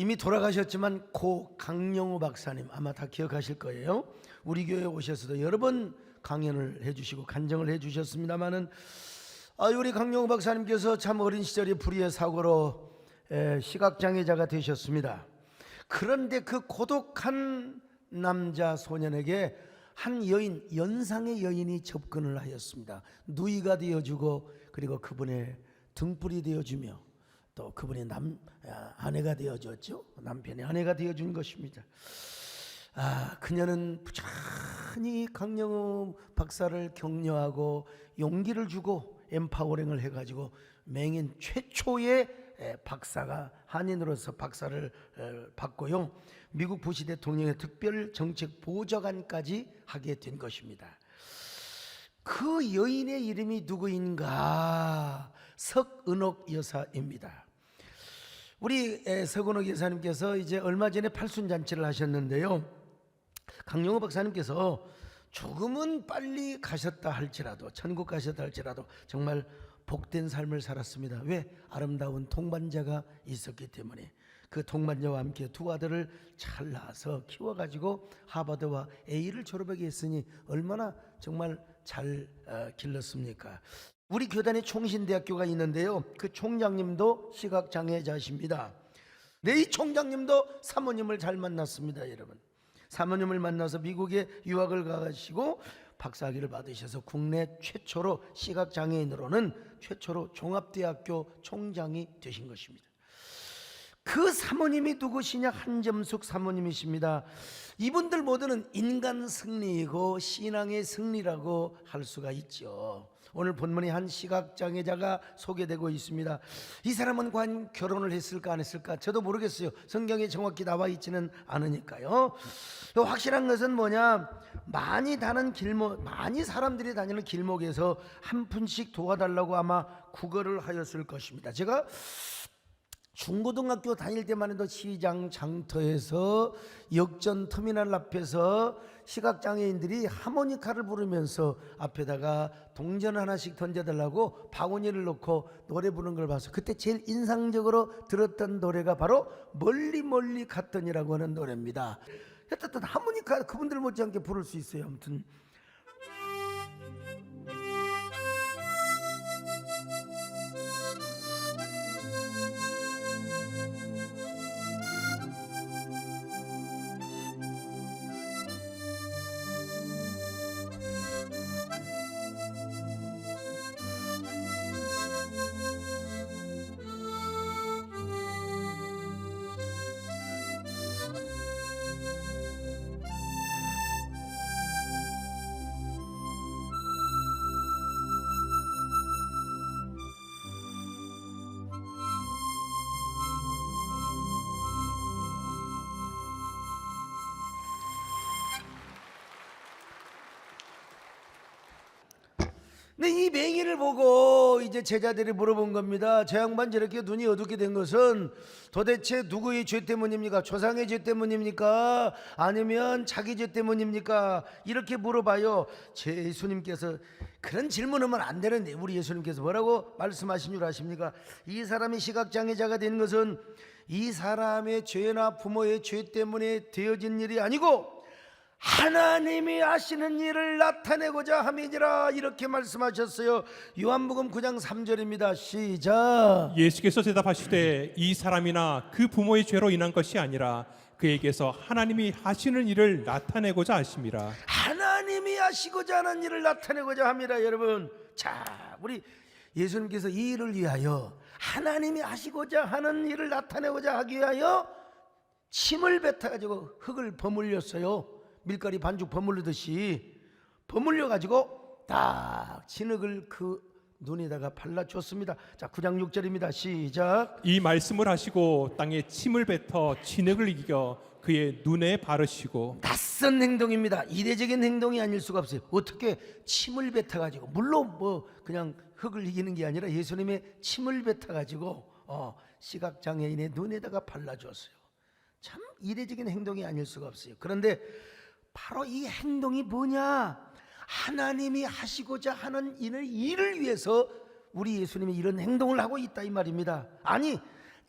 이미 돌아가셨지만 고 강영우 박사님 아마 다 기억하실 거예요. 우리 교회에 오셔서도 여러 번 강연을 해주시고 간증을 해주셨습니다마는 우리 강영우 박사님께서 참 어린 시절에 불의의 사고로 시각장애자가 되셨습니다. 그런데 그 고독한 남자 소년에게 한 여인, 연상의 여인이 접근을 하였습니다. 누이가 되어주고 그리고 그분의 등불이 되어주며 또 그분의 아내가 되어줬죠. 남편의 아내가 되어준 것입니다. 그녀는 부지런히 강영우 박사를 격려하고 용기를 주고 엠파워링을 해가지고 맹인 최초의 박사가 한인으로서 박사를 받고요. 미국 부시 대통령의 특별 정책 보좌관까지 하게 된 것입니다. 그 여인의 이름이 누구인가? 석은옥 여사입니다. 우리 석은옥 여사님께서 이제 얼마 전에 팔순잔치를 하셨는데요. 강영우 박사님께서 조금은 빨리 가셨다 할지라도, 천국 가셨다 할지라도 정말 복된 삶을 살았습니다. 왜? 아름다운 동반자가 있었기 때문에. 그 동반자와 함께 두 아들을 잘 낳아서 키워가지고 하버드와 A를 졸업하게 했으니 얼마나 정말 잘 길렀습니까? 우리 교단에 총신대학교가 있는데요, 그 총장님도 시각장애자십니다. 네, 이 총장님도 사모님을 잘 만났습니다. 여러분, 사모님을 만나서 미국에 유학을 가시고 박사학위를 받으셔서 국내 최초로 시각장애인으로는 최초로 종합대학교 총장이 되신 것입니다. 그 사모님이 누구시냐? 한점숙 사모님이십니다. 이분들 모두는 인간 승리이고 신앙의 승리라고 할 수가 있죠. 오늘 본문에 한 시각장애자가 소개되고 있습니다. 이 사람은 과연 결혼을 했을까 안 했을까 저도 모르겠어요. 성경에 정확히 나와 있지는 않으니까요. 확실한 것은 뭐냐, 많이 사람들이 다니는 길목에서 한 푼씩 도와달라고 아마 구걸을 하였을 것입니다. 제가 중고등학교 다닐 때만 해도 시장 장터에서 역전 터미널 앞에서 시각장애인들이 하모니카를 부르면서 앞에다가 동전 하나씩 던져달라고 바구니를 놓고 노래 부르는 걸 봐서 그때 제일 인상적으로 들었던 노래가 바로 멀리 멀리 갔더니라고 하는 노래입니다. 여튼 하모니카 그분들 못지않게 부를 수 있어요. 아무튼 근데 이 맹인을 보고 이제 제자들이 물어본 겁니다. 저 양반 저렇게 눈이 어둡게 된 것은 도대체 누구의 죄 때문입니까? 조상의 죄 때문입니까? 아니면 자기 죄 때문입니까? 이렇게 물어봐요. 제 예수님께서 그런 질문하면 안 되는데 우리 예수님께서 뭐라고 말씀하신 줄 아십니까? 이 사람이 시각장애자가 된 것은 이 사람의 죄나 부모의 죄 때문에 되어진 일이 아니고 하나님이 하시는 일을 나타내고자 함이니라, 이렇게 말씀하셨어요. 요한복음 9장 3절입니다. 시작. 예수께서 대답하시되 이 사람이나 그 부모의 죄로 인한 것이 아니라 그에게서 하나님이 하시는 일을 나타내고자 하심이라. 하나님이 하시고자 하는 일을 나타내고자 합니다. 여러분, 자, 우리 예수님께서 이 일을 위하여, 하나님이 하시고자 하는 일을 나타내고자 하기 위하여 침을 뱉어가지고 흙을 버물렸어요. 밀가리 반죽 버무르듯이 버물려가지고 딱 진흙을 그 눈에다가 발라줬습니다. 자, 9장 6절입니다. 시작. 이 말씀을 하시고 땅에 침을 뱉어 진흙을 이겨 그의 눈에 바르시고. 낯선 행동입니다. 이례적인 행동이 아닐 수가 없어요. 어떻게 침을 뱉어가지고, 물론 뭐 그냥 흙을 이기는 게 아니라 예수님의 침을 뱉어가지고 시각장애인의 눈에다가 발라줬어요. 참 이례적인 행동이 아닐 수가 없어요. 그런데 바로 이 행동이 뭐냐? 하나님이 하시고자 하는 일을 위해서 우리 예수님이 이런 행동을 하고 있다 이 말입니다. 아니,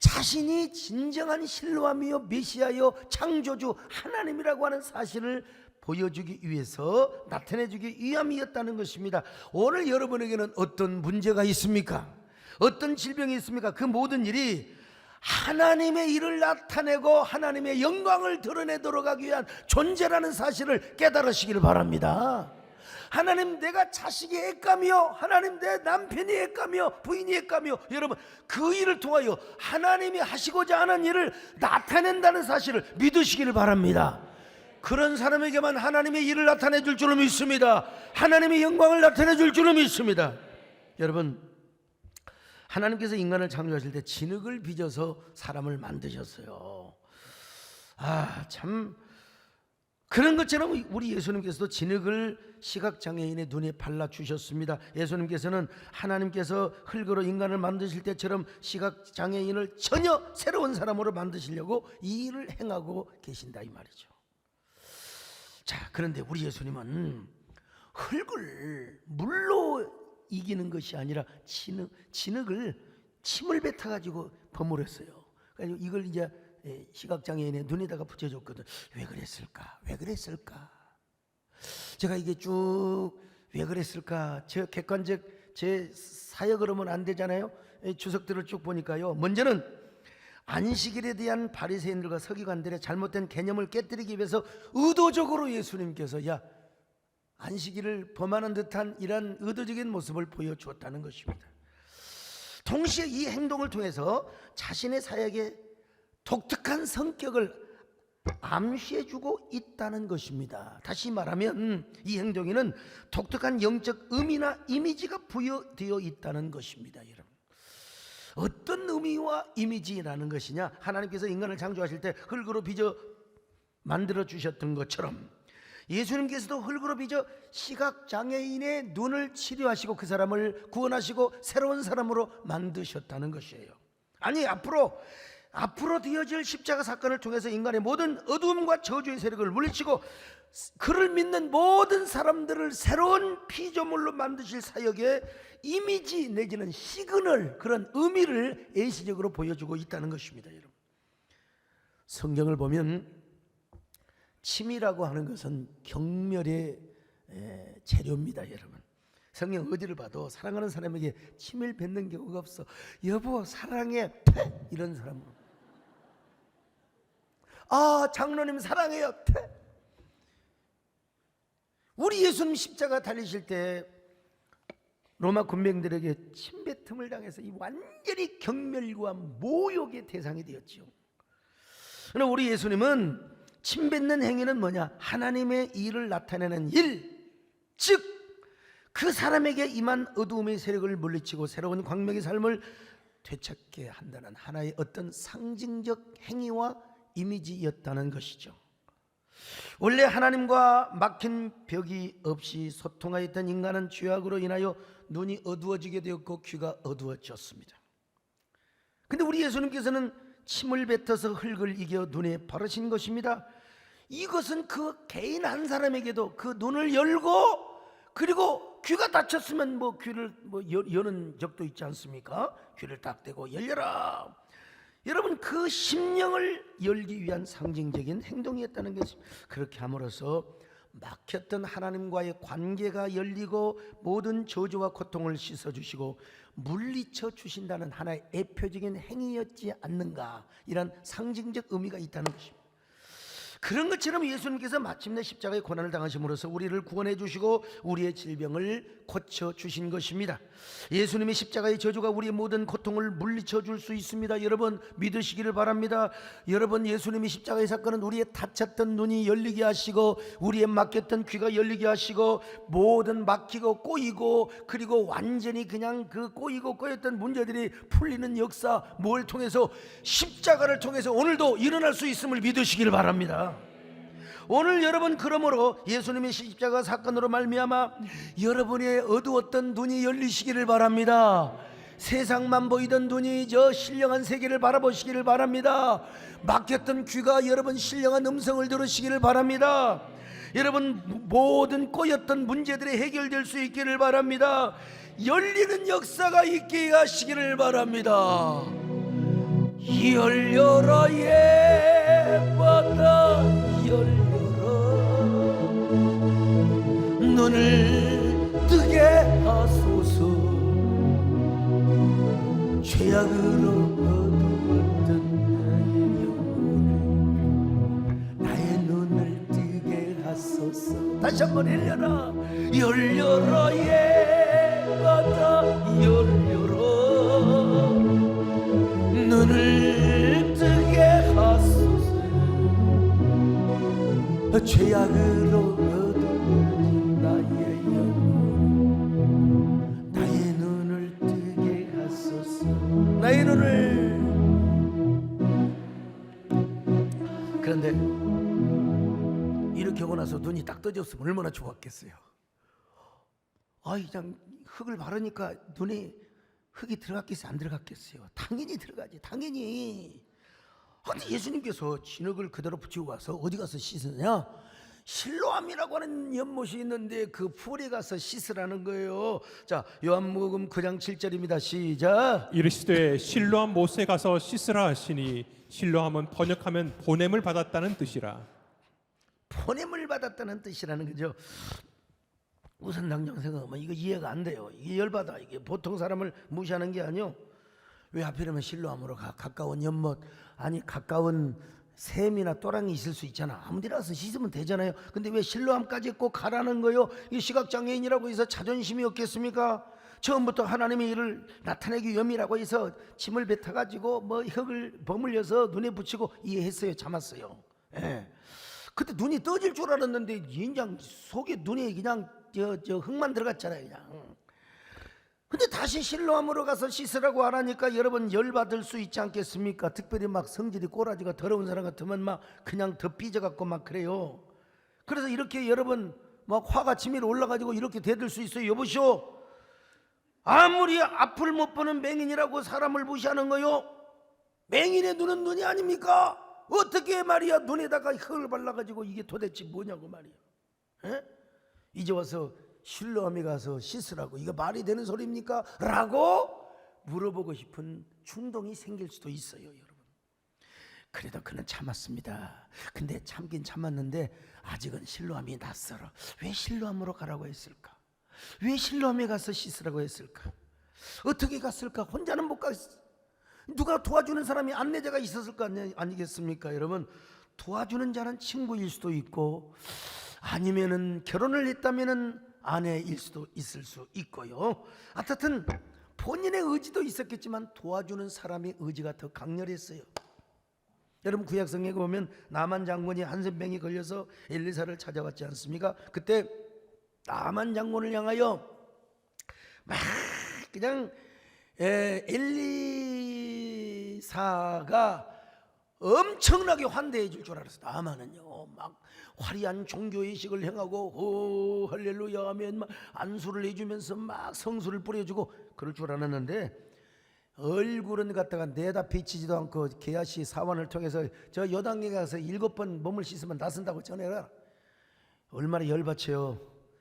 자신이 진정한 실로암이요 메시아요 창조주 하나님이라고 하는 사실을 보여주기 위해서 나타내주기 위함이었다는 것입니다. 오늘 여러분에게는 어떤 문제가 있습니까? 어떤 질병이 있습니까? 그 모든 일이 하나님의 일을 나타내고 하나님의 영광을 드러내도록 하기 위한 존재라는 사실을 깨달으시기를 바랍니다. 하나님, 내가 자식이 애까며, 하나님 내 남편이 애까며, 부인이 애까며, 여러분 그 일을 통하여 하나님이 하시고자 하는 일을 나타낸다는 사실을 믿으시기를 바랍니다. 그런 사람에게만 하나님의 일을 나타내 줄 줄로 믿습니다. 하나님의 영광을 나타내 줄 줄로 믿습니다. 여러분, 하나님께서 인간을 창조하실 때 진흙을 빚어서 사람을 만드셨어요. 참 그런 것처럼 우리 예수님께서도 진흙을 시각장애인의 눈에 발라주셨습니다. 예수님께서는 하나님께서 흙으로 인간을 만드실 때처럼 시각장애인을 전혀 새로운 사람으로 만드시려고 이 일을 행하고 계신다 이 말이죠. 자, 그런데 우리 예수님은 흙을 물로 이기는 것이 아니라 진흙을 침을 뱉어가지고 버무렸어요. 그래서 이걸 이제 시각장애인의 눈에다가 붙여줬거든. 왜 그랬을까? 왜 그랬을까? 제가 이게 쭉 왜 그랬을까? 저 객관적 제 사역을 하면 안 되잖아요. 주석들을 쭉 보니까요. 먼저는 안식일에 대한 바리새인들과 서기관들의 잘못된 개념을 깨뜨리기 위해서 의도적으로 예수님께서 안식일을 범하는 듯한 이런 의도적인 모습을 보여주었다는 것입니다. 동시에 이 행동을 통해서 자신의 사역의 독특한 성격을 암시해주고 있다는 것입니다. 다시 말하면 이 행동에는 독특한 영적 의미나 이미지가 부여되어 있다는 것입니다. 여러분, 어떤 의미와 이미지라는 것이냐? 하나님께서 인간을 창조하실 때 흙으로 빚어 만들어 주셨던 것처럼 예수님께서도 흙으로 빚어 시각장애인의 눈을 치료하시고 그 사람을 구원하시고 새로운 사람으로 만드셨다는 것이에요. 아니, 앞으로 되어질 십자가 사건을 통해서 인간의 모든 어두움과 저주의 세력을 물리치고 그를 믿는 모든 사람들을 새로운 피조물로 만드실 사역의 이미지 내지는 시그널, 그런 의미를 예시적으로 보여주고 있다는 것입니다. 여러분, 성경을 보면 침이라고 하는 것은 경멸의 재료입니다. 여러분, 성경 어디를 봐도 사랑하는 사람에게 침을 뱉는 경우가 없어. 여보 사랑해, 패! 이런 사람으로. 장로님 사랑해요, 패! 우리 예수님 십자가 달리실 때 로마 군병들에게 침뱉음을 당해서 이 완전히 경멸과 모욕의 대상이 되었죠. 그러나 우리 예수님은 침뱉는 행위는 뭐냐? 하나님의 일을 나타내는 일, 즉 그 사람에게 임한 어두움의 세력을 물리치고 새로운 광명의 삶을 되찾게 한다는 하나의 어떤 상징적 행위와 이미지였다는 것이죠. 원래 하나님과 막힌 벽이 없이 소통하였던 인간은 죄악으로 인하여 눈이 어두워지게 되었고 귀가 어두워졌습니다. 근데 우리 예수님께서는 침을 뱉어서 흙을 이겨 눈에 바르신 것입니다. 이것은 그 개인 한 사람에게도 그 눈을 열고, 그리고 귀가 닫혔으면 귀를 여는 적도 있지 않습니까? 귀를 딱 대고 열려라. 여러분, 그 심령을 열기 위한 상징적인 행동이었다는 것입니다. 그렇게 함으로써 막혔던 하나님과의 관계가 열리고 모든 저주와 고통을 씻어주시고 물리쳐 주신다는 하나의 대표적인 행위였지 않는가, 이런 상징적 의미가 있다는 것입니다. 그런 것처럼 예수님께서 마침내 십자가의 고난을 당하심으로써 우리를 구원해 주시고 우리의 질병을 고쳐 주신 것입니다. 예수님의 십자가의 저주가 우리의 모든 고통을 물리쳐 줄 수 있습니다. 여러분 믿으시기를 바랍니다. 여러분, 예수님의 십자가의 사건은 우리의 닫혔던 눈이 열리게 하시고 우리의 막혔던 귀가 열리게 하시고 모든 막히고 꼬이고 그리고 완전히 그냥 그 꼬이고 꼬였던 문제들이 풀리는 역사, 뭘 통해서? 십자가를 통해서 오늘도 일어날 수 있음을 믿으시기를 바랍니다. 오늘 여러분, 그러므로 예수님의 십자가 사건으로 말미암아 여러분의 어두웠던 눈이 열리시기를 바랍니다. 세상만 보이던 눈이 저 신령한 세계를 바라보시기를 바랍니다. 막혔던 귀가 여러분 신령한 음성을 들으시기를 바랍니다. 여러분, 모든 꼬였던 문제들이 해결될 수 있기를 바랍니다. 열리는 역사가 있게 하시기를 바랍니다. 열려라 예받아 열려라 눈을 뜨게 하소서 죄악으로 어두웠던 나의 눈을 뜨게 하소서. 다시 한번 열려라 열려라 예받아 열려라 눈을 뜨게 하소서 죄악으로 어두워진 나의 영혼 나의 눈을 뜨게 하소서. 나의 눈을. 그런데 이렇게 하고 나서 눈이 딱 떠졌으면 얼마나 좋았겠어요. 그냥 흙을 바르니까 눈에 흙이 들어갔겠어요? 안 들어갔겠어요? 당연히 들어가지. 당연히. 근데 예수님께서 진흙을 그대로 붙이고 가서 어디 가서 씻으냐? 실로암이라고 하는 연못이 있는데 그 풀에 가서 씻으라는 거예요. 자, 요한복음 9장 7절입니다. 시작. 이르시되 실로암 못에 가서 씻으라 하시니 실로암은 번역하면 보냄을 받았다는 뜻이라. 보냄을 받았다는 뜻이라는 거죠. 우선 당장 생각하면 이거 이해가 안 돼요. 이게 열받아. 이게 보통 사람을 무시하는 게 아니요. 왜 하필이면 실로암으로 가까운 연못, 아니 가까운 샘이나 또랑이 있을 수 있잖아. 아무 데나 가서 씻으면 되잖아요. 근데 왜 실로암까지 꼭 가라는 거요? 이 시각장애인이라고 해서 자존심이 없겠습니까? 처음부터 하나님의 일을 나타내기 위함이라고 해서 침을 뱉어가지고 뭐 흙을 버물려서 눈에 붙이고 이해했어요. 참았어요. 예. 그때 눈이 떠질 줄 알았는데 그냥 속에 눈에 그냥 저 흙만 들어갔잖아요. 그냥. 근데 다시 실로암으로 가서 씻으라고 하라니까 여러분 열받을 수 있지 않겠습니까? 특별히 막 성질이 꼬라지가 더러운 사람 같으면 막 그냥 더 삐져갖고 막 그래요. 그래서 이렇게 여러분 막 화가 치밀어 올라가지고 이렇게 대들 수 있어요. 여보시오, 아무리 앞을 못 보는 맹인이라고 사람을 무시하는 거요? 맹인의 눈은 눈이 아닙니까? 어떻게 말이야 눈에다가 흙을 발라가지고 이게 도대체 뭐냐고 말이야. 에? 이제 와서 실로암에 가서 씻으라고 이거 말이 되는 소리입니까? 라고 물어보고 싶은 충동이 생길 수도 있어요. 여러분, 그래도 그는 참았습니다. 근데 참긴 참았는데 아직은 실로암이 낯설어. 왜 실로암으로 가라고 했을까? 왜 실로암에 가서 씻으라고 했을까? 어떻게 갔을까? 혼자는 못 갔어. 누가 도와주는 사람이 안내자가 있었을 거 아니겠습니까? 여러분, 도와주는 자는 친구일 수도 있고 아니면은 결혼을 했다면은 아내일 수도 있을 수 있고요. 어쨌든 본인의 의지도 있었겠지만 도와주는 사람의 의지가 더 강렬했어요. 여러분, 구약성경에 보면 나만 장군이 한센병이 걸려서 엘리사를 찾아왔지 않습니까? 그때 나만 장군을 향하여 막 그냥 엘리사가 엄청나게 환대해 줄 줄 알았어요. 나만은요 막 화려한 종교의식을 행하고 할렐루야 하면 막 안수를 해주면서 막 성수를 뿌려주고 그럴 줄 알았는데 얼굴은 갖다가 내다 비치지도 않고 게하시 사원을 통해서 저 요단강에 가서 7번 몸을 씻으면 낫는다고 전해라. 얼마나 열받쳐요.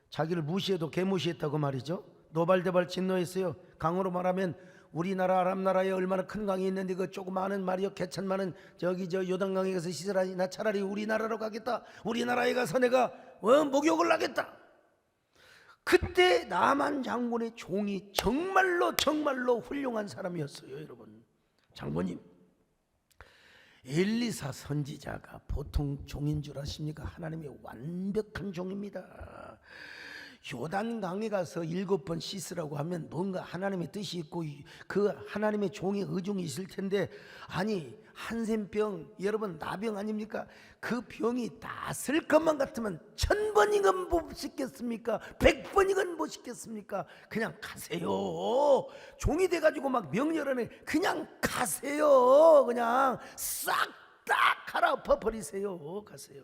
자기를 무시해도 개무시했다고 말이죠. 노발대발 진노했어요. 강으로 말하면 우리나라 아랍나라에 얼마나 큰 강이 있는데 그 조그마한 말이요 개천만은 저기 저 요단강에 가서 씻으라니. 나 차라리 우리나라로 가겠다. 우리나라에 가서 내가 목욕을 하겠다. 그때 나만 장군의 종이 정말로 훌륭한 사람이었어요. 여러분, 장군님, 엘리사 선지자가 보통 종인 줄 아십니까? 하나님의 완벽한 종입니다. 요단강에 가서 7번 씻으라고 하면 뭔가 하나님의 뜻이 있고 그 하나님의 종의 의중이 있을 텐데, 아니 한센병, 여러분 나병 아닙니까? 그 병이 낫을 것만 같으면 1000번이건 못 씻겠습니까? 100번이건 못 씻겠습니까? 그냥 가세요. 종이 돼가지고 막 명령하네. 그냥 가세요. 그냥 싹 다 갈아엎어버리세요. 가세요.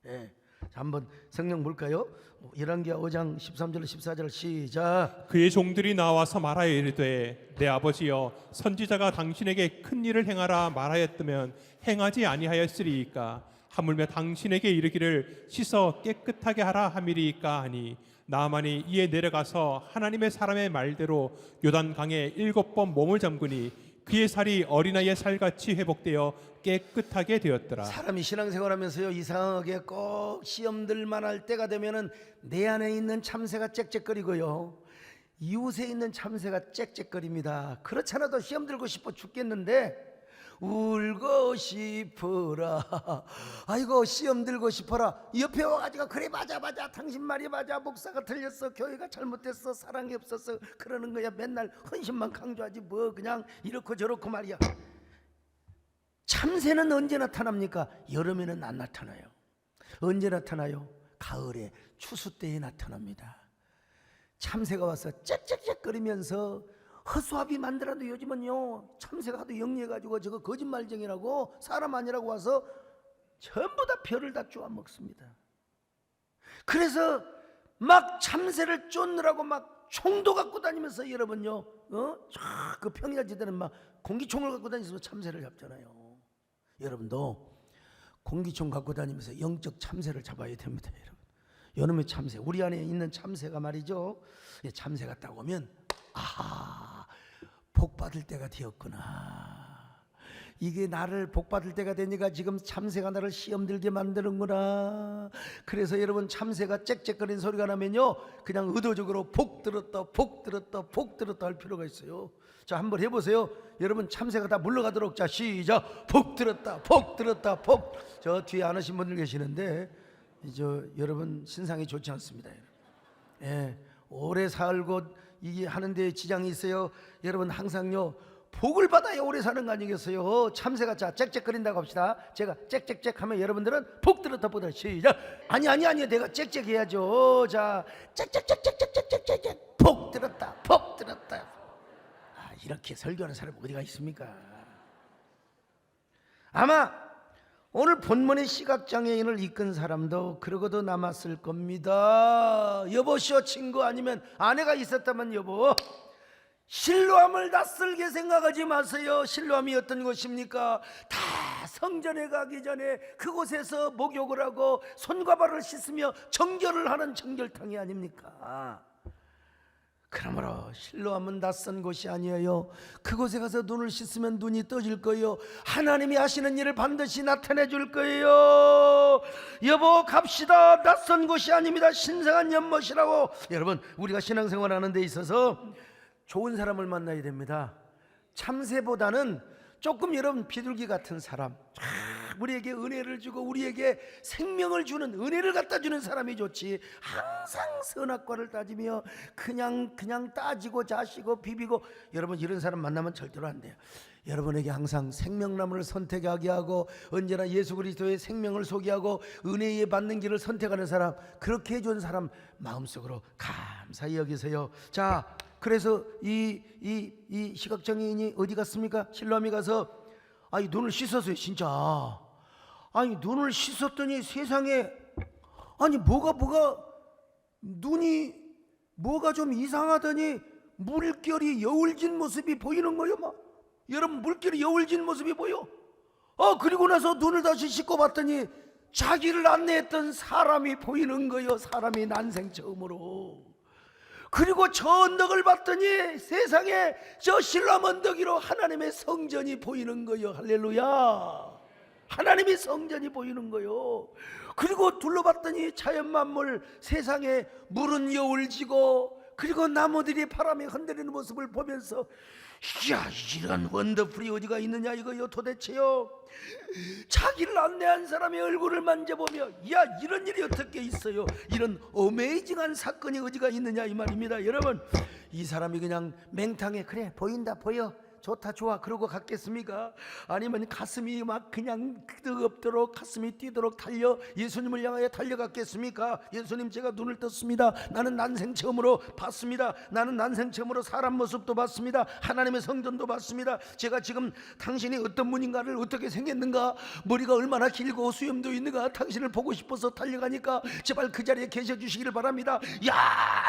예. 자, 한번 성경 볼까요? 열왕기하 5장 13절 14절 시작. 그의 종들이 나와서 말하여 이르되 내 아버지여 선지자가 당신에게 큰 일을 행하라 말하였다면 행하지 아니하였으리이까. 하물며 당신에게 이르기를 씻어 깨끗하게 하라 함이리이까 하니 나만이 이에 내려가서 하나님의 사람의 말대로 요단강에 7번 몸을 잠그니 그의 살이 어린아이의 살같이 회복되어 깨끗하게 되었더라. 사람이 신앙생활하면서요, 이상하게 꼭 시험들만 할 때가 되면은 내 안에 있는 참새가 짹짹거리고요, 이웃에 있는 참새가 짹짹거립니다. 그렇잖아도 시험 들고 싶어 죽겠는데 울고 싶어라, 아이고 시험 들고 싶어라, 옆에 와가지고 그래 맞아 당신 말이 맞아, 목사가 틀렸어, 교회가 잘못됐어, 사랑이 없었어, 그러는 거야. 맨날 헌신만 강조하지 뭐 그냥 이렇고 저렇고 말이야. 참새는 언제 나타납니까? 여름에는 안 나타나요. 언제 나타나요? 가을에, 추수 때에 나타납니다. 참새가 와서 짹짹짹거리면서 허수아비 만들어도 요즘은요, 참새가 하도 영리해가지고 저거 거짓말쟁이라고, 사람 아니라고 와서 전부 다 별을 다 쪼아 먹습니다. 그래서 막 참새를 쫓느라고 막 총도 갖고 다니면서 여러분요, 그 평야지대는 막 공기총을 갖고 다니면서 참새를 잡잖아요. 여러분도 공기총 갖고 다니면서 영적 참새를 잡아야 됩니다. 여러분, 여름의 참새, 우리 안에 있는 참새가 말이죠, 참새가 딱 오면 복 받을 때가 되었구나, 이게 나를 복 받을 때가 되니까 지금 참새가 나를 시험 들게 만드는구나. 그래서 여러분, 참새가 짹짹거리는 소리가 나면요, 그냥 의도적으로 복 들었다 복 들었다 복 들었다 할 필요가 있어요. 자, 한번 해보세요. 여러분, 참새가 다 물러가도록. 자, 시작. 복 들었다 복 들었다 복. 저 뒤에 안 하신 분들 계시는데 여러분 신상이 좋지 않습니다. 예, 오래 살고 이게 하는데 지장이 있어요. 여러분 항상요, 복을 받아야 오래 사는 거 아니겠어요? 참새가 자 짹짹거린다고 합시다. 제가 짹짹짹 하면 여러분들은 복 들었다 보다. 시작. 아니 내가 짹짹 해야죠. 자, 짹짹짹짹짹짹짹 복 들었다 복 들었다. 이렇게 설교하는 사람 어디가 있습니까? 아마 오늘 본문의 시각장애인을 이끈 사람도 그러고도 남았을 겁니다. 여보시오 친구, 아니면 아내가 있었다면 여보, 실로암을 낯설게 생각하지 마세요. 실로암이 어떤 곳입니까? 다 성전에 가기 전에 그곳에서 목욕을 하고 손과 발을 씻으며 정결을 하는 정결탕이 아닙니까? 그러므로 실로암은 낯선 곳이 아니에요. 그곳에 가서 눈을 씻으면 눈이 떠질 거예요. 하나님이 하시는 일을 반드시 나타내 줄 거예요. 여보 갑시다. 낯선 곳이 아닙니다. 신성한 연못이라고. 여러분, 우리가 신앙생활 하는 데 있어서 좋은 사람을 만나야 됩니다. 참새보다는 조금 여러분 비둘기 같은 사람, 우리에게 은혜를 주고 우리에게 생명을 주는, 은혜를 갖다 주는 사람이 좋지, 항상 선악과를 따지며 그냥 따지고 자시고 비비고, 여러분 이런 사람 만나면 절대로 안 돼요. 여러분에게 항상 생명나무를 선택하게 하고 언제나 예수 그리스도의 생명을 소개하고 은혜에 받는 길을 선택하는 사람, 그렇게 해준 사람 마음속으로 감사히 여기세요. 자, 그래서 이 시각장애인이 어디 갔습니까? 실로암에 가서 눈을 씻었어요. 진짜 눈을 씻었더니 세상에 뭐가 눈이 뭐가 좀 이상하더니 물결이 여울진 모습이 보이는 거예요. 막 여러분, 물결이 여울진 모습이 보여. 그리고 나서 눈을 다시 씻고 봤더니 자기를 안내했던 사람이 보이는 거예요. 사람이 난생 처음으로. 그리고 저 언덕을 봤더니 세상에 저 실로암 언덕 위로 하나님의 성전이 보이는 거예요. 할렐루야. 하나님의 성전이 보이는 거예요. 그리고 둘러봤더니 자연 만물, 세상에 물은 여울지고, 그리고 나무들이 바람에 흔들리는 모습을 보면서 이야, 이런 원더풀이 어디가 있느냐 이거요 도대체요. 자기를 안내한 사람의 얼굴을 만져보며 야, 이런 일이 어떻게 있어요, 이런 어메이징한 사건이 어디가 있느냐 이 말입니다. 여러분, 이 사람이 그냥 맹탕에 그래 보인다 보여 좋다 좋아 그러고 갔겠습니까? 아니면 가슴이 막 그냥 뜨겁도록 가슴이 뛰도록 달려 예수님을 향하여 달려갔겠습니까? 예수님, 제가 눈을 떴습니다. 나는 난생 처음으로 봤습니다. 나는 난생 처음으로 사람 모습도 봤습니다. 하나님의 성전도 봤습니다. 제가 지금 당신이 어떤 분인가를, 어떻게 생겼는가, 머리가 얼마나 길고 수염도 있는가, 당신을 보고 싶어서 달려가니까 제발 그 자리에 계셔 주시기를 바랍니다.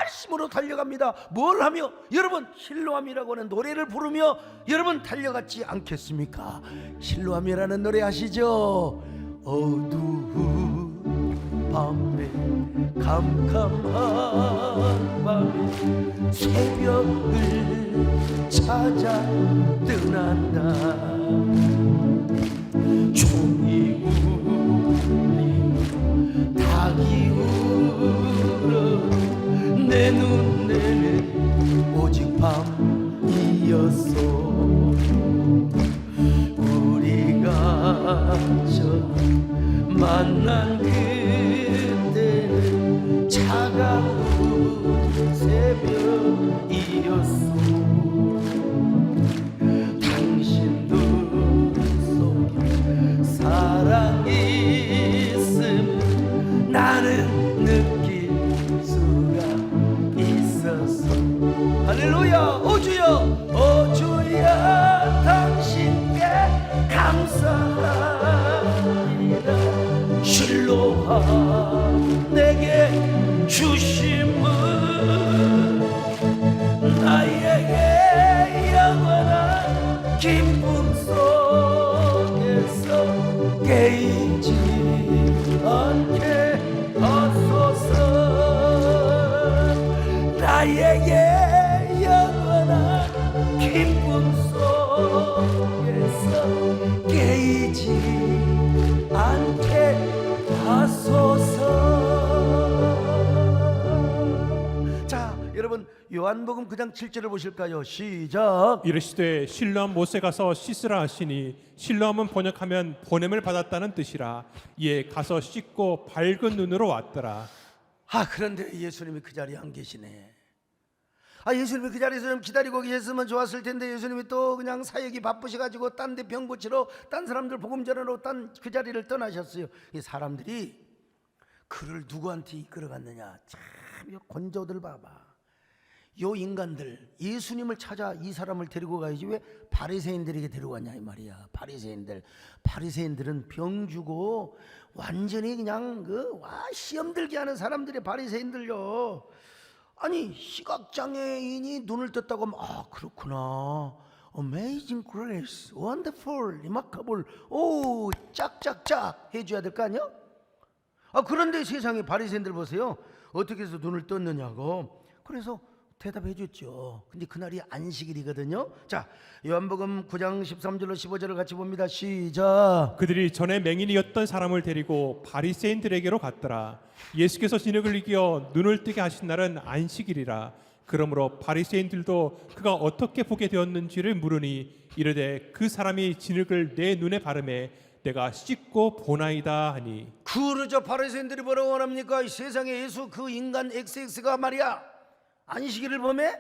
열심으로 달려갑니다. 뭘 하며? 여러분, 실로암이라고 하는 노래를 부르며 여러분 달려갔지 않겠습니까? 실로암이라는 노래 아시죠? 어두운 밤에 캄캄한 밤에 새벽을 찾아 떠난다. 종이 울리고 닭이 울어 내 눈에는 오직 밤이었어. 우리가 처음 만난 그때는 차가운 새벽이었어. 당신 눈 속에 사랑이 있음 나는 느낄 수가 있었어. 할렐루야. 오주여 오주여 당신께 감사합니다. 실로하 내게 주심은 나에게 영원한 기쁨 속에서 깨이지 않게 하소서. 나에게 영원한 기쁨 속에서 깨이지 않게 하소서. 자, 여러분 요한복음 9장 7절을 보실까요? 시작. 이르시되 실로암 못에 가서 씻으라 하시니 실로암은 번역하면 보냄을 받았다는 뜻이라. 이에 가서 씻고 밝은 눈으로 왔더라. 그런데 예수님이 그 자리에 안 계시네. 예수님이 그 자리에서 좀 기다리고 계셨으면 좋았을 텐데 예수님이 또 그냥 사역이 바쁘셔가지고 딴 데 병 고치러 딴 사람들 복음 전하러 딴 그 자리를 떠나셨어요. 이 사람들이 그를 누구한테 이끌어갔느냐. 참 권조들 봐봐. 요 인간들 예수님을 찾아 이 사람을 데리고 가야지 왜 바리새인들에게 데려가냐 이 말이야. 바리새인들은 병 주고 완전히 그냥 시험 들게 하는 사람들이 바리새인들요. 아니 시각장애인이 눈을 떴다고 하면 그렇구나. Amazing grace, wonderful, remarkable. 오 짝짝짝 해줘야 될 거 아니야? 그런데 세상에 바리새인들 보세요. 어떻게 해서 눈을 떴느냐고. 그래서 대답해 줬죠. 근데 그날이 안식일이거든요. 자, 요한복음 9장 13절로 15절을 같이 봅니다. 시작. 그들이 전에 맹인이었던 사람을 데리고 바리새인들에게로 갔더라. 예수께서 진흙을 이겨 눈을 뜨게 하신 날은 안식일이라. 그러므로 바리새인들도 그가 어떻게 보게 되었는지를 물으니 이르되 그 사람이 진흙을 내 눈에 바르매 내가 씻고 보나이다 하니. 그러죠. 바리새인들이 뭐라고 원합니까? 이 세상에 예수 그 인간 XX가 말이야 안식일을 범해?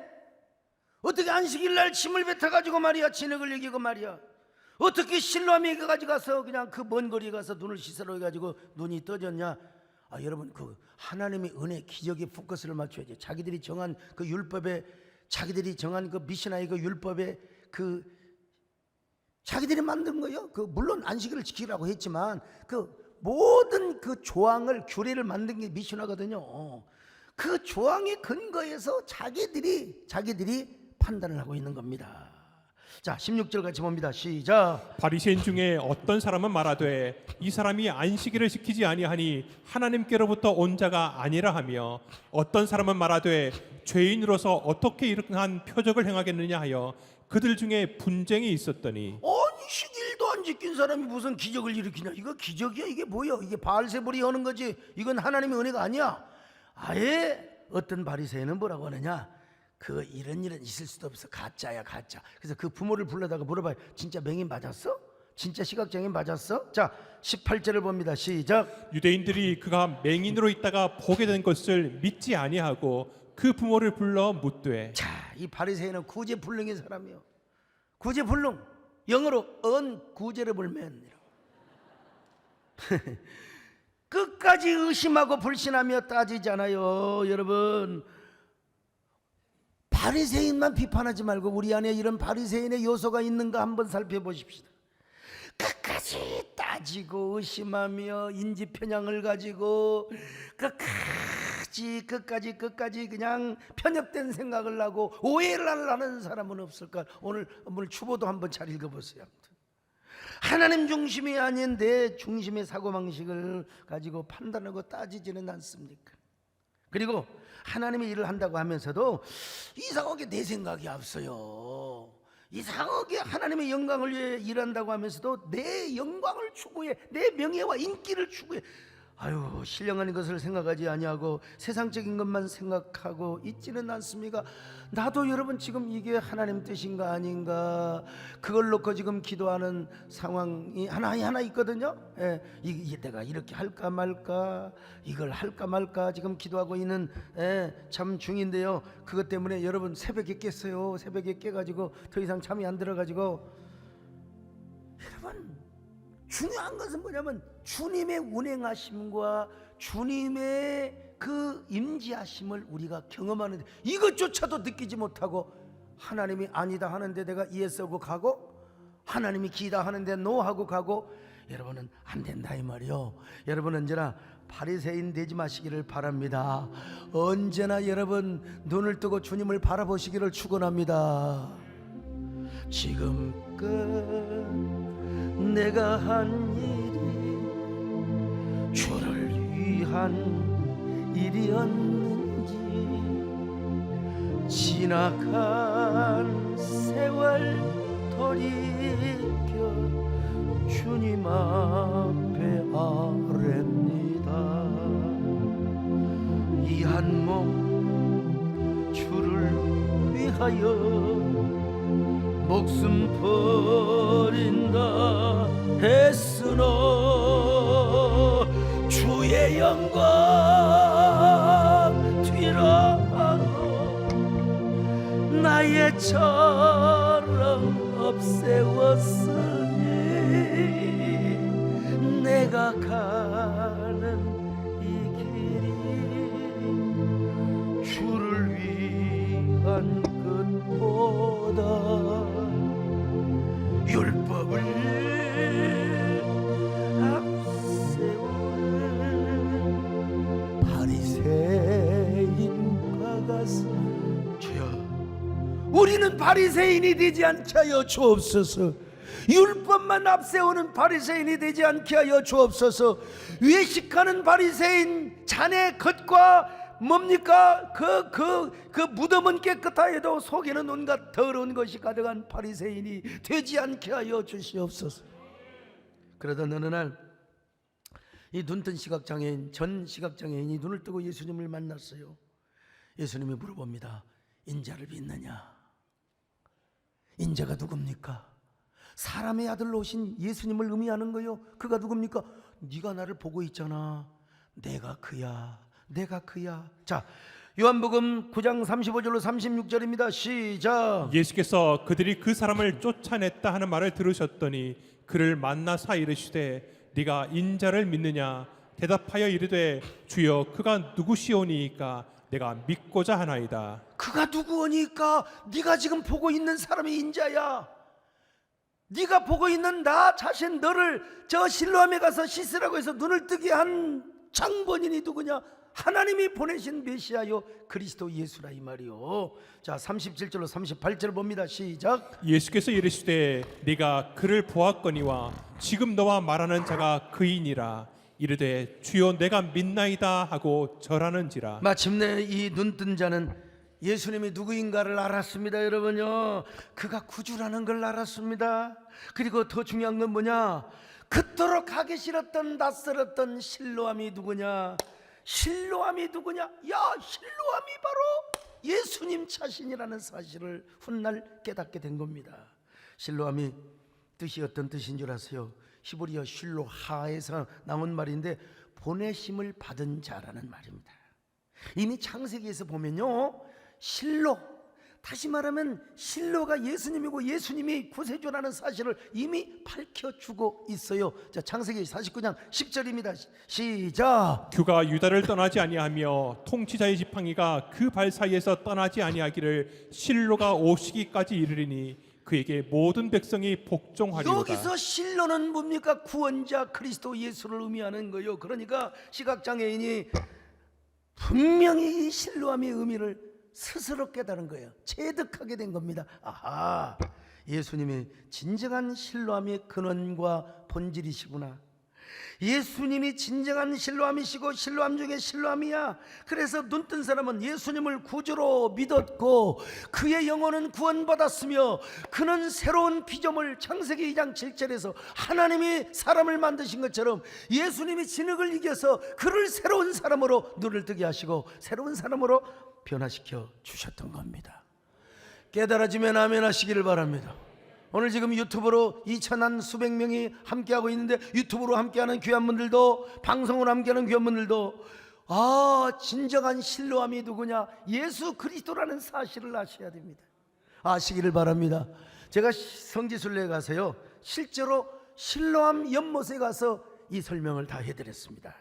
어떻게 안식일 날 침을 뱉어가지고 말이야 진흙을 이기고 말이야 어떻게 실로암에 가서 그냥 그 먼 거리에 가서 눈을 씻으러 해가지고 눈이 떠졌냐. 여러분 그 하나님의 은혜 기적에 포커스를 맞춰야지. 자기들이 정한 그 율법에 자기들이 정한 그 미시나의 그 율법에 그 자기들이 만든 거예요. 물론 안식일을 지키라고 했지만 그 모든 그 조항을 규례를 만든 게 미시나거든요. 그 조항의 근거에서 자기들이 판단을 하고 있는 겁니다. 자, 16절 같이 봅니다. 시작. 바리새인 중에 어떤 사람은 말하되 이 사람이 안식일을 지키지 아니하니 하나님께로부터 온 자가 아니라 하며 어떤 사람은 말하되 죄인으로서 어떻게 이러한 표적을 행하겠느냐 하여 그들 중에 분쟁이 있었더니. 안식일도 안 지킨 사람이 무슨 기적을 일으키냐. 이거 기적이야. 이게 뭐야. 이게 바알세불이 하는 거지. 이건 하나님의 은혜가 아니야. 아예 어떤 바리새인은 뭐라고 하느냐. 이런 일은 있을 수도 없어. 가짜야 가짜. 그래서 그 부모를 불러다가 물어봐요. 진짜 맹인 맞았어? 진짜 시각장애인 맞았어? 자 18절을 봅니다. 시작. 유대인들이 그가 맹인으로 있다가 보게 된 것을 믿지 아니하고 그 부모를 불러 묻되. 자, 이 바리새인은 구제불능의 사람이요. 구제불능 영어로 un구제러블 맨이라고. 끝까지 의심하고 불신하며 따지잖아요. 여러분 바리새인만 비판하지 말고 우리 안에 이런 바리새인의 요소가 있는가 한번 살펴보십시다. 끝까지 따지고 의심하며 인지편향을 가지고 끝까지 그냥 편협된 생각을 하고 오해를 하는 사람은 없을까? 오늘 추보도 한번 잘 읽어보세요. 하나님 중심이 아닌 내 중심의 사고방식을 가지고 판단하고 따지지는 않습니까? 그리고 하나님의 일을 한다고 하면서도 이상하게 내 생각이 앞서요. 이상하게 하나님의 영광을 위해 일한다고 하면서도 내 영광을 추구해, 내 명예와 인기를 추구해. 아유, 신령한 것을 생각하지 아니하고 세상적인 것만 생각하고 있지는 않습니까? 나도 여러분 지금 이게 하나님 뜻인가 아닌가 그걸 놓고 지금 기도하는 상황이 하나 있거든요. 예, 이게 내가 이렇게 할까 말까, 이걸 할까 말까 지금 기도하고 있는 참 중인데요. 그것 때문에 여러분 새벽에 깼어요. 새벽에 깨가지고 더 이상 잠이 안 들어가지고, 여러분 중요한 것은 뭐냐면 주님의 운행하심과 주님의 그 임재하심을 우리가 경험하는데, 이것조차도 느끼지 못하고 하나님이 아니다 하는데 내가 예스 하고 가고, 하나님이 기다 하는데 노 하고 가고, 여러분은 안 된다 이 말이요. 여러분 언제나 바리새인 되지 마시기를 바랍니다. 언제나 여러분 눈을 뜨고 주님을 바라보시기를 축원합니다. 지금껏 내가 한 일이 주를 위한 일이었는지, 지나간 세월 돌이켜 주님 앞에 아뢰입니다. 이 한 몸 주를 위하여 목숨 버린다 했으나 주의 영광 뒤로 나의 처럼 없애웠으니, 내가 가는 이 길이 주를 위한 것보다 율법을 앞세우는 바리새인과 같습니다. 주여, 우리는 바리새인이 되지 않게 하여 주옵소서. 율법만 앞세우는 바리새인이 되지 않게 하여 주옵소서. 외식하는 바리새인 자네 겉과 뭡니까? 그 무덤은 깨끗하여도 속에는 온갖 더러운 것이 가득한 바리새인이 되지 않게 하여 주시옵소서. 그러던 어느 날 이 눈뜬 시각장애인, 전 시각장애인이 눈을 뜨고 예수님을 만났어요. 예수님이 물어봅니다. 인자를 믿느냐? 인자가 누굽니까? 사람의 아들로 오신 예수님을 의미하는 거요. 그가 누굽니까? 네가 나를 보고 있잖아. 내가 그야. 내가 그야. 자, 요한복음 9장 35절로 36절입니다. 시작. 예수께서 그들이 그 사람을 쫓아냈다 하는 말을 들으셨더니 그를 만나사 이르시되 네가 인자를 믿느냐? 대답하여 이르되 주여 그가 누구시오니이까 내가 믿고자 하나이다. 그가 누구오니까? 네가 지금 보고 있는 사람이 인자야. 네가 보고 있는 나 자신, 너를 저 실로암에 가서 씻으라고 해서 눈을 뜨게 한 장본인이 누구냐? 하나님이 보내신 메시아요, 그리스도 예수라 이 말이요. 자, 37절로 38절 봅니다. 시작. 예수께서 이르시되 네가 그를 보았거니와 지금 너와 말하는 자가 그이니라. 이르되 주여 내가 믿나이다 하고 절하는지라. 마침내 이 눈뜬 자는 예수님이 누구인가를 알았습니다. 여러분요, 그가 구주라는 걸 알았습니다. 그리고 더 중요한 건 뭐냐? 그토록 가기 싫었던 낯설었던 실로암이 누구냐? 실로암이 누구냐? 야, 실로암이 바로 예수님 자신이라는 사실을 훗날 깨닫게 된 겁니다. 실로암이 뜻이 어떤 뜻인 줄 아세요? 히브리어 실로하에서 나온 말인데 보내심을 받은 자라는 말입니다. 이미 창세기에서 보면요, 실로, 다시 말하면 실로가 예수님이고 예수님이 구세주라는 사실을 이미 밝혀주고 있어요. 자, 창세기 49장 10절입니다. 시작. 그가 유다를 떠나지 아니하며 통치자의 지팡이가 그 발 사이에서 떠나지 아니하기를 실로가 오시기까지 이르리니 그에게 모든 백성이 복종하리로다. 여기서 실로는 뭡니까? 구원자 그리스도 예수를 의미하는 거예요. 그러니까 시각장애인이 분명히 이 실로암의 의미를 스스로 깨달은 거예요. 체득하게 된 겁니다. 아하, 예수님이 진정한 신뢰함의 근원과 본질이시구나. 예수님이 진정한 신뢰함이시고 신뢰함 중에 신뢰함이야. 그래서 눈뜬 사람은 예수님을 구주로 믿었고 그의 영혼은 구원받았으며 그는 새로운 피조물, 창세기 2장 7절에서 하나님이 사람을 만드신 것처럼 예수님이 진흙을 이겨서 그를 새로운 사람으로 눈을 뜨게 하시고 새로운 사람으로 변화시켜 주셨던 겁니다. 깨달아지면 아멘 하시기를 바랍니다. 오늘 지금 유튜브로 2천한 수백 명이 함께하고 있는데, 유튜브로 함께하는 귀한 분들도, 방송으로 함께하는 귀한 분들도 진정한 신뢰함이 누구냐? 예수 그리스도라는 사실을 아셔야 됩니다. 아시기를 바랍니다. 제가 성지순례에 가서요, 실제로 신뢰함 연못에 가서 이 설명을 다 해드렸습니다.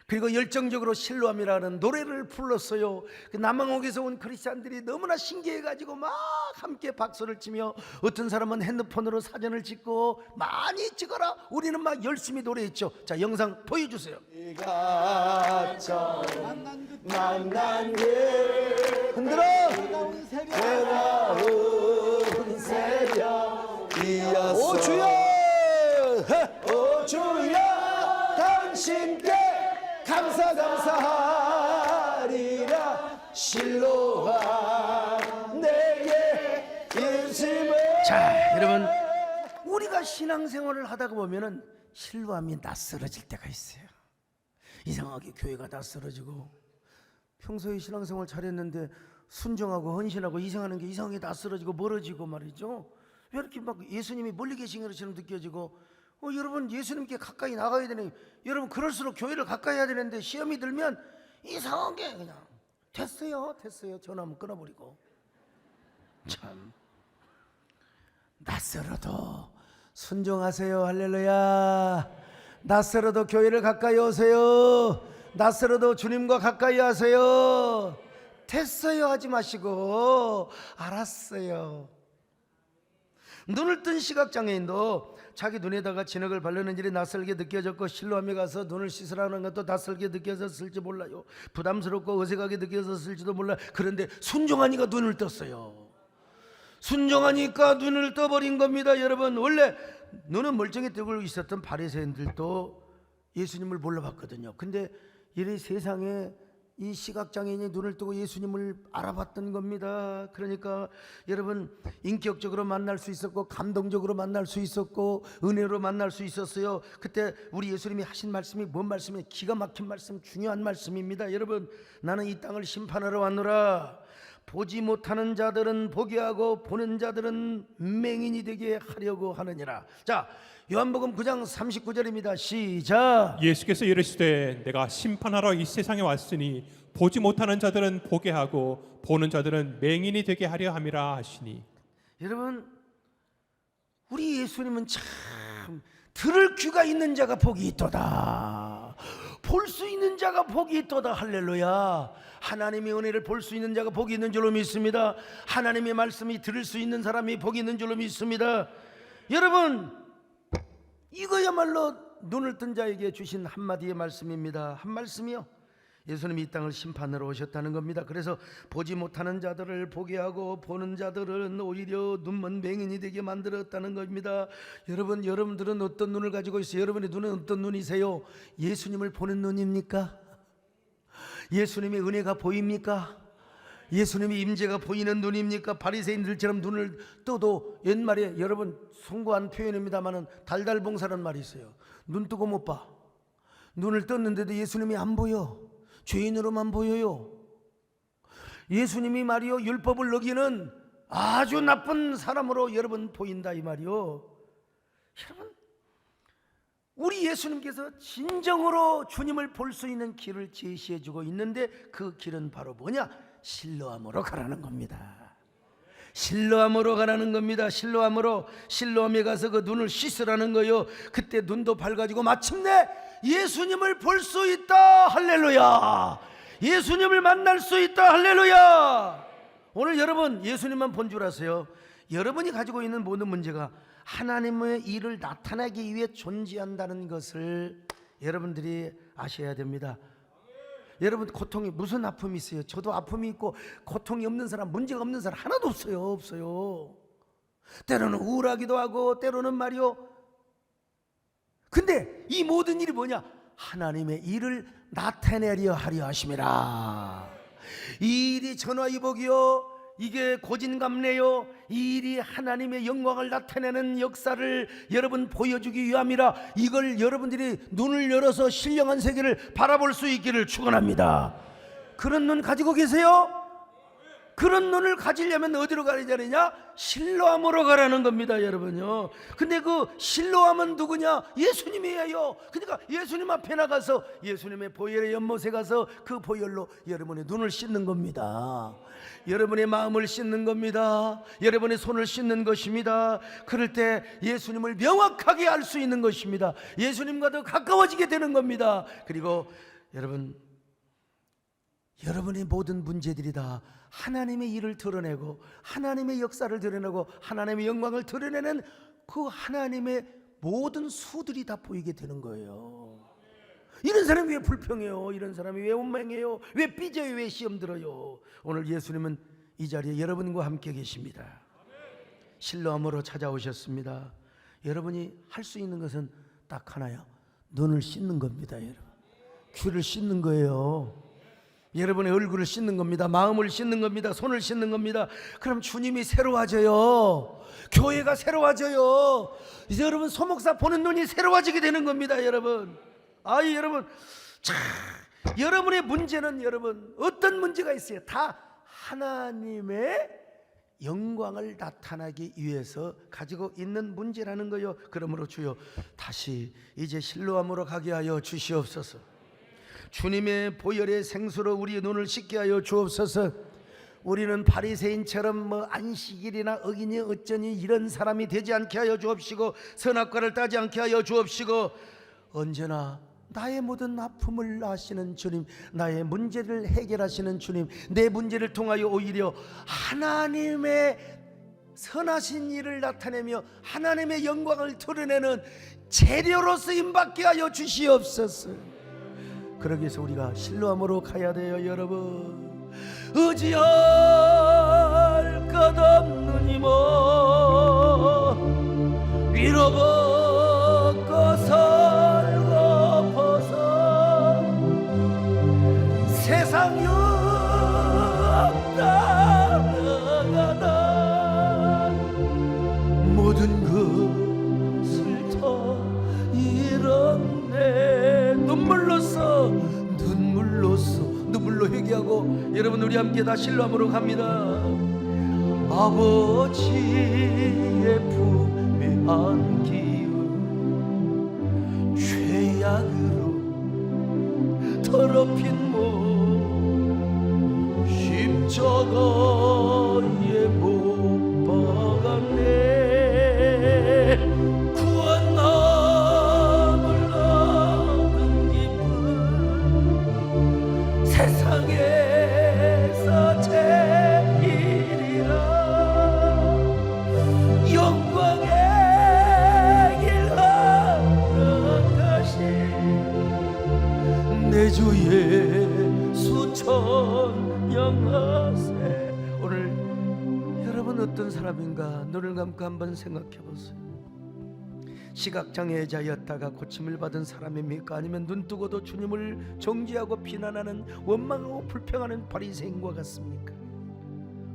그리고 열정적으로 신뢰함이라는 노래를 불렀어요. 그 남한옥에서 온 크리스찬들이 너무나 신기해가지고 막 함께 박수를 치며, 어떤 사람은 핸드폰으로 사진을 찍고 많이 찍어라, 우리는 막 열심히 노래했죠. 자, 영상 보여주세요. 네가 저 만난 길 흔들어. 외로운 새벽이었어. 오 주여, 오 주여, 당신께 감사하리라. 실로한 내게 인심을. 자, 여러분, 우리가 신앙생활을 하다가 보면은 신뢰함이 낯설어질 때가 있어요. 이상하게 교회가 낯설어지고, 평소에 신앙생활 잘했는데 순종하고 헌신하고 이상하는 게 이상하게 낯설어지고 멀어지고 말이죠. 왜 이렇게 막 예수님이 멀리 계신 것처럼 느껴지고, 여러분 예수님께 가까이 나가야 되네. 여러분 그럴수록 교회를 가까이 해야 되는데 시험이 들면 이상하게 그냥 됐어요 전화 한번 끊어버리고. 참, 낯설어도 순종하세요. 할렐루야. 낯설어도 교회를 가까이 오세요. 낯설어도 주님과 가까이 하세요. 됐어요 하지 마시고 알았어요. 눈을 뜬 시각장애인도 자기 눈에다가 진흙을 바르는 일이 낯설게 느껴졌고, 실로함에 가서 눈을 씻으라는 것도 낯설게 느껴졌을지 몰라요. 부담스럽고 어색하게 느껴졌을지도 몰라요. 그런데 순종하니까 눈을 떴어요. 순종하니까 눈을 떠버린 겁니다. 여러분, 원래 눈은 멀쩡히 뜨고 있었던 바리새인들도 예수님을 몰라봤거든요. 근데 이 세상에 이 시각장애인이 눈을 뜨고 예수님을 알아봤던 겁니다. 그러니까 여러분, 인격적으로 만날 수 있었고, 감동적으로 만날 수 있었고, 은혜로 만날 수 있었어요. 그때 우리 예수님이 하신 말씀이 뭔 말씀이에요? 기가 막힌 말씀, 중요한 말씀입니다. 여러분, 나는 이 땅을 심판하러 왔노라. 보지 못하는 자들은 보게 하고 보는 자들은 맹인이 되게 하려고 하느니라. 자, 요한복음 9장 39절입니다. 시작. 예수께서 이르시되 내가 심판하러 이 세상에 왔으니 보지 못하는 자들은 보게 하고 보는 자들은 맹인이 되게 하려 함이라 하시니. 여러분, 우리 예수님은 참 들을 귀가 있는 자가 복이 있도다, 볼 수 있는 자가 복이 있도다. 할렐루야. 하나님의 은혜를 볼 수 있는 자가 복이 있는 줄로 믿습니다. 하나님의 말씀이 들을 수 있는 사람이 복이 있는 줄로 믿습니다. 여러분, 이거야말로 눈을 뜬 자에게 주신 한마디의 말씀입니다. 한 말씀이요, 예수님이 이 땅을 심판하러 오셨다는 겁니다. 그래서 보지 못하는 자들을 보게 하고 보는 자들은 오히려 눈먼 맹인이 되게 만들었다는 겁니다. 여러분, 여러분들은 어떤 눈을 가지고 있어요? 여러분의 눈은 어떤 눈이세요? 예수님을 보는 눈입니까? 예수님의 은혜가 보입니까? 예수님의 임재가 보이는 눈입니까? 바리새인들처럼 눈을 떠도, 옛말에 여러분 송구한 표현입니다마는 달달봉사라는 말이 있어요. 눈 뜨고 못 봐. 눈을 떴는데도 예수님이 안 보여. 죄인으로만 보여요. 예수님이 말이요, 율법을 어기는 아주 나쁜 사람으로 여러분 보인다 이 말이요. 여러분, 우리 예수님께서 진정으로 주님을 볼 수 있는 길을 제시해 주고 있는데, 그 길은 바로 뭐냐? 신뢰함으로 가라는 겁니다. 신뢰함으로 가라는 겁니다. 신뢰함에 가서 그 눈을 씻으라는 거요. 그때 눈도 밝아지고 마침내 예수님을 볼 수 있다. 할렐루야. 예수님을 만날 수 있다. 할렐루야. 오늘 여러분, 예수님만 본 줄 아세요? 여러분이 가지고 있는 모든 문제가 하나님의 일을 나타내기 위해 존재한다는 것을 여러분들이 아셔야 됩니다. 여러분, 고통이 무슨 아픔이 있어요? 저도 아픔이 있고 고통이 없는 사람, 문제가 없는 사람 하나도 없어요. 때로는 우울하기도 하고 때로는 말이요. 근데 이 모든 일이 뭐냐? 하나님의 일을 나타내려 하려 하심이라. 이 일이 전화위복이요, 이게 고진감래요, 이 일이 하나님의 영광을 나타내는 역사를 여러분 보여주기 위함이라. 이걸 여러분들이 눈을 열어서 신령한 세계를 바라볼 수 있기를 축원합니다. 그런 눈 가지고 계세요? 그런 눈을 가지려면 어디로 가야 되느냐? 실로암으로 가라는 겁니다, 여러분요. 근데 그 실로암은 누구냐? 예수님이에요. 그러니까 예수님 앞에 나가서 예수님의 보혈의 연못에 가서 그 보혈로 여러분의 눈을 씻는 겁니다. 여러분의 마음을 씻는 겁니다. 여러분의 손을 씻는 것입니다. 그럴 때 예수님을 명확하게 알 수 있는 것입니다. 예수님과 더 가까워지게 되는 겁니다. 그리고 여러분의 모든 문제들이 다 하나님의 일을 드러내고 하나님의 역사를 드러내고 하나님의 영광을 드러내는 그 하나님의 모든 수들이 다 보이게 되는 거예요. 이런 사람이 왜 불평해요? 이런 사람이 왜 원망해요? 왜 삐져요? 왜 시험 들어요? 오늘 예수님은 이 자리에 여러분과 함께 계십니다. 실로암으로 찾아오셨습니다. 여러분이 할 수 있는 것은 딱 하나요. 눈을 씻는 겁니다. 여러분, 귀를 씻는 거예요. 여러분의 얼굴을 씻는 겁니다. 마음을 씻는 겁니다. 손을 씻는 겁니다. 그럼 주님이 새로워져요. 교회가 새로워져요. 이제 여러분 소목사 보는 눈이 새로워지게 되는 겁니다. 여러분, 여러분, 여러분의 문제는 여러분 어떤 문제가 있어요? 다 하나님의 영광을 나타나기 위해서 가지고 있는 문제라는 거요. 그러므로 주여 다시 이제 실로암으로 가게 하여 주시옵소서. 주님의 보혈의 생수로 우리의 눈을 씻게 하여 주옵소서. 우리는 바리새인처럼 안식일이나 어기니 어쩌니 이런 사람이 되지 않게 하여 주옵시고, 선악과를 따지 않게 하여 주옵시고, 언제나 나의 모든 아픔을 아시는 주님, 나의 문제를 해결하시는 주님, 내 문제를 통하여 오히려 하나님의 선하신 일을 나타내며 하나님의 영광을 드러내는 재료로 쓰임받게 하여 주시옵소서. 그러기 위해서 우리가 실로암으로 가야 돼요. 여러분, 의지할 것 없는 이모 위로 벗고 설고퍼서 세상 따라가다 모든 것을 더 잃었네. 눈물로 회개하고 여러분 우리 함께 다 실로암으로 갑니다. 아버지의 품에 안기운 죄악으로 더럽힌 몸 십자가에 못 박았네. 구원함을 얻은 기쁨 세상에서 제일이라. 영광의 길 걸어가신 내 주 예수 천명하세. 오늘 여러분 어떤 사람인가 눈을 감고 한번 생각해 보세요. 시각장애자였다가 고침을 받은 사람입니까? 아니면 눈뜨고도 주님을 정죄하고 비난하는 원망하고 불평하는 바리새인과 같습니까?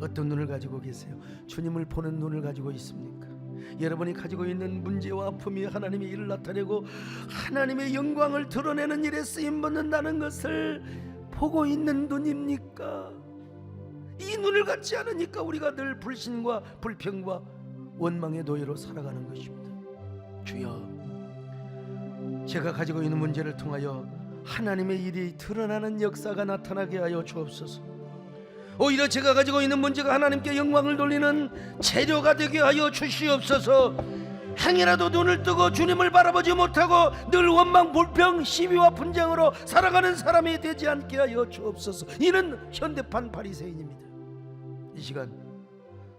어떤 눈을 가지고 계세요? 주님을 보는 눈을 가지고 있습니까? 여러분이 가지고 있는 문제와 아픔이 하나님의 일을 나타내고 하나님의 영광을 드러내는 일에 쓰임받는다는 것을 보고 있는 눈입니까? 이 눈을 갖지 않으니까 우리가 늘 불신과 불평과 원망의 노예로 살아가는 것입니다. 주여, 제가 가지고 있는 문제를 통하여 하나님의 일이 드러나는 역사가 나타나게 하여 주옵소서. 오히려 제가 가지고 있는 문제가 하나님께 영광을 돌리는 재료가 되게 하여 주시옵소서. 행여라도 눈을 뜨고 주님을 바라보지 못하고 늘 원망, 불평, 시비와 분쟁으로 살아가는 사람이 되지 않게 하여 주옵소서. 이는 현대판 바리새인입니다. 이 시간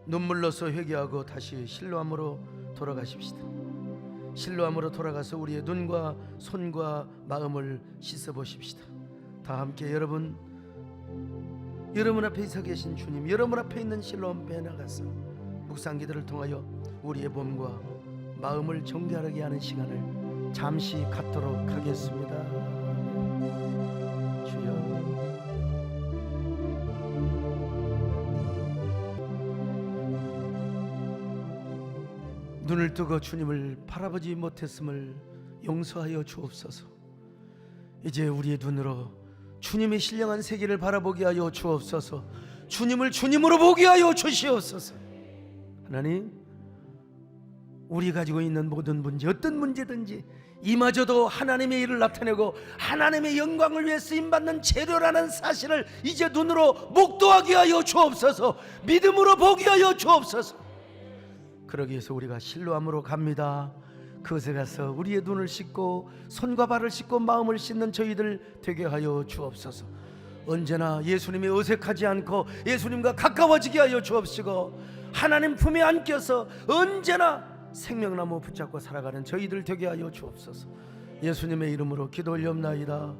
눈물로서 회개하고 다시 실로암으로 돌아가십시다. 실로암으로 돌아가서 우리의 눈과 손과 마음을 씻어보십시다. 다 함께 여러분 앞에 서 계신 주님, 여러분 앞에 있는 실로암에 나가서 묵상 기도를 통하여 우리의 몸과 마음을 정결하게 하는 시간을 잠시 갖도록 하겠습니다. 주여, 눈을 뜨고 주님을 바라보지 못했음을 용서하여 주옵소서. 이제 우리의 눈으로 주님의 신령한 세계를 바라보게 하여 주옵소서. 주님을 주님으로 보게 하여 주시옵소서. 하나님, 우리 가지고 있는 모든 문제, 어떤 문제든지 이마저도 하나님의 일을 나타내고 하나님의 영광을 위해 쓰임받는 재료라는 사실을 이제 눈으로 목도하게 하여 주옵소서. 믿음으로 보게 하여 주옵소서. 그러기 위해서 우리가 실로암으로 갑니다. 그것에 가서 우리의 눈을 씻고 손과 발을 씻고 마음을 씻는 저희들 되게 하여 주옵소서. 언제나 예수님이 어색하지 않고 예수님과 가까워지게 하여 주옵시고, 하나님 품에 안겨서 언제나 생명나무 붙잡고 살아가는 저희들 되게 하여 주옵소서. 예수님의 이름으로 기도 올리옵나이다.